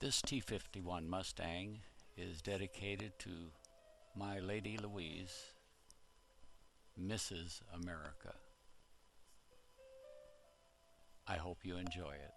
This T51 Mustang is dedicated to my Lady Louise, Mrs. America. I hope you enjoy it.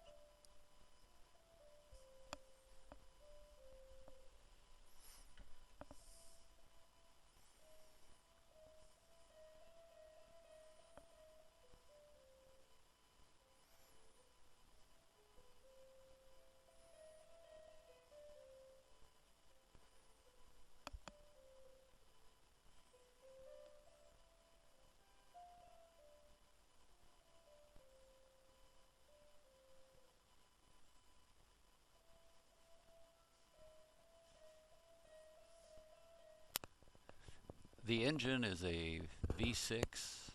The engine is a V6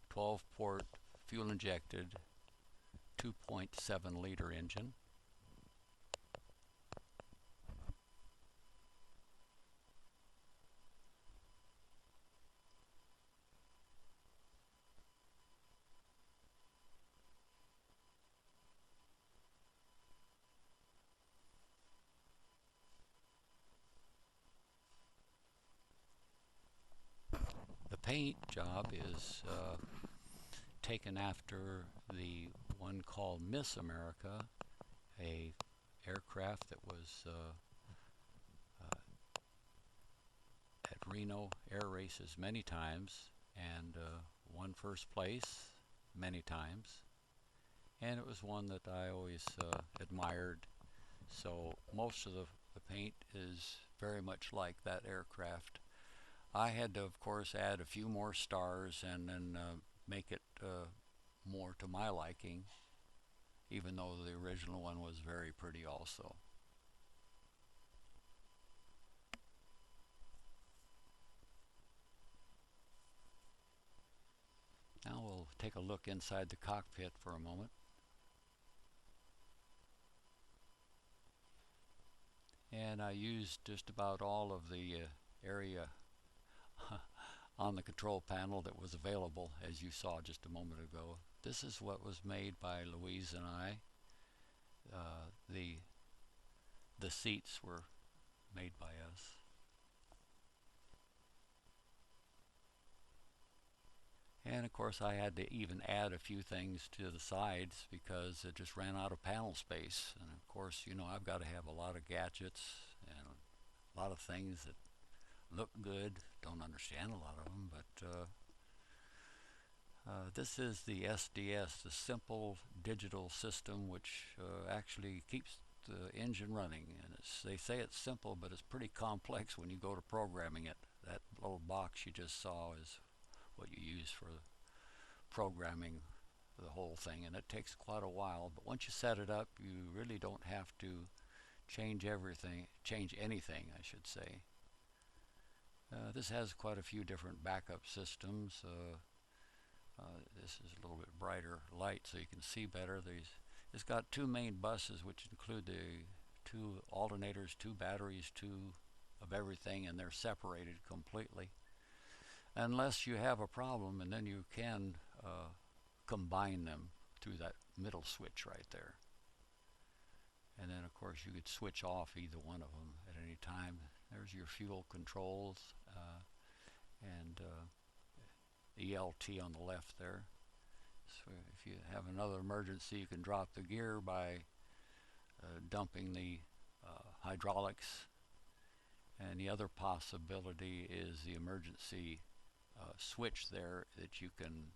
12-port fuel injected 2.7 liter engine. The paint job is taken after the one called Miss America, a aircraft that was at Reno air races many times and won first place many times, and it was one that I always admired. So most of the paint is very much like that aircraft. I had to, of course, add a few more stars and then make it more to my liking, even though the original one was very pretty also. Now we'll take a look inside the cockpit for a moment. And I used just about all of the area on the control panel that was available, as you saw just a moment ago. This is what was made by Louise and I. The seats were made by us. And of course I had to even add a few things to the sides because it just ran out of panel space. And of course, you know, I've got to have a lot of gadgets and a lot of things that look good. Don't understand a lot of them, but this is the SDS, the simple digital system, which actually keeps the engine running. And they say it's simple, but it's pretty complex when you go to programming it. That little box you just saw is what you use for programming the whole thing, and it takes quite a while. But once you set it up, you really don't have to change anything, I should say. This has quite a few different backup systems. This is a little bit brighter light so you can see better. It's got two main buses, which include the two alternators, two batteries, two of everything, and they're separated completely. Unless you have a problem, and then you can combine them through that middle switch right there. And then of course you could switch off either one of them at any time. There's your fuel controls and ELT on the left there. So if you have another emergency, you can drop the gear by dumping the hydraulics. And the other possibility is the emergency switch there that you can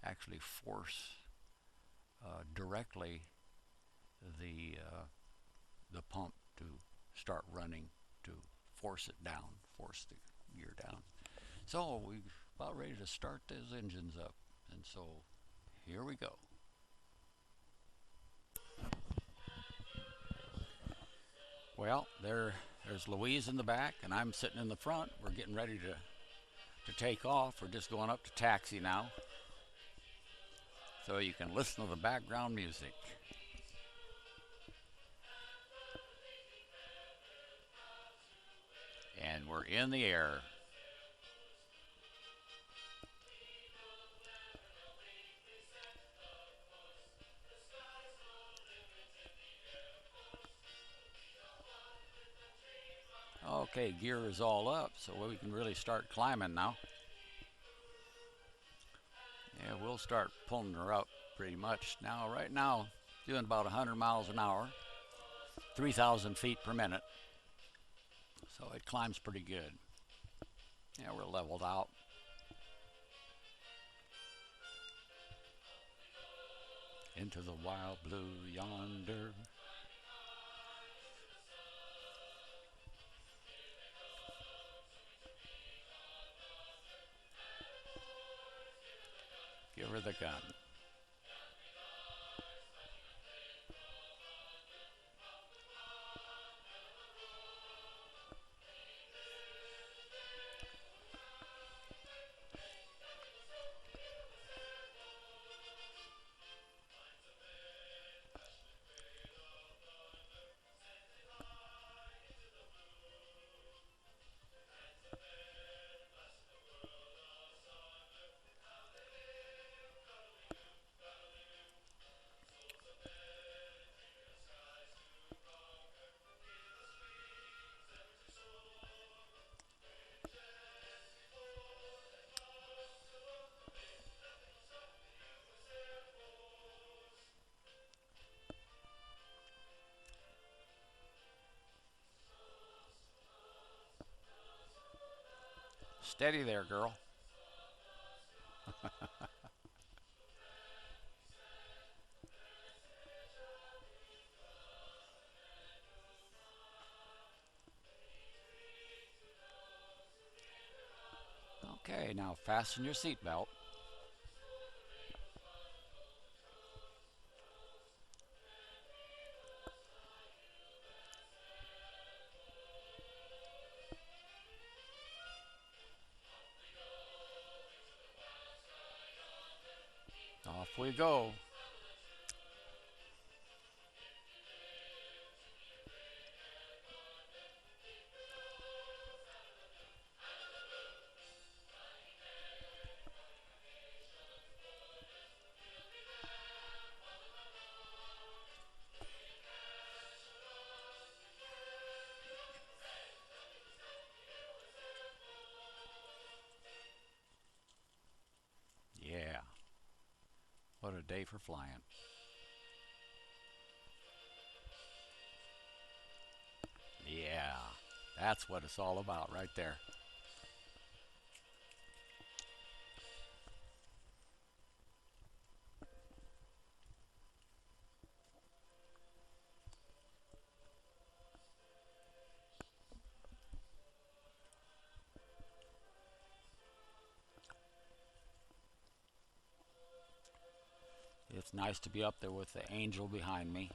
actually force directly the pump to start running, to force it down, force the gear down. So we're about ready to start those engines up, and so here we go. Well, there's Louise in the back, and I'm sitting in the front. We're getting ready to take off. We're just going up to taxi now, so you can listen to the background music. And we're in the air. Okay, gear is all up, so we can really start climbing now. Yeah, we'll start pulling her up pretty much. Now, right now, doing about 100 miles an hour, 3,000 feet per minute. So it climbs pretty good. Yeah, we're leveled out. Into the wild blue yonder. Give her the gun. Steady there, girl. Okay, now fasten your seatbelt. Off we go. Yeah, what a day for flying. Yeah, that's what it's all about right there. It's nice to be up there with the angel behind me.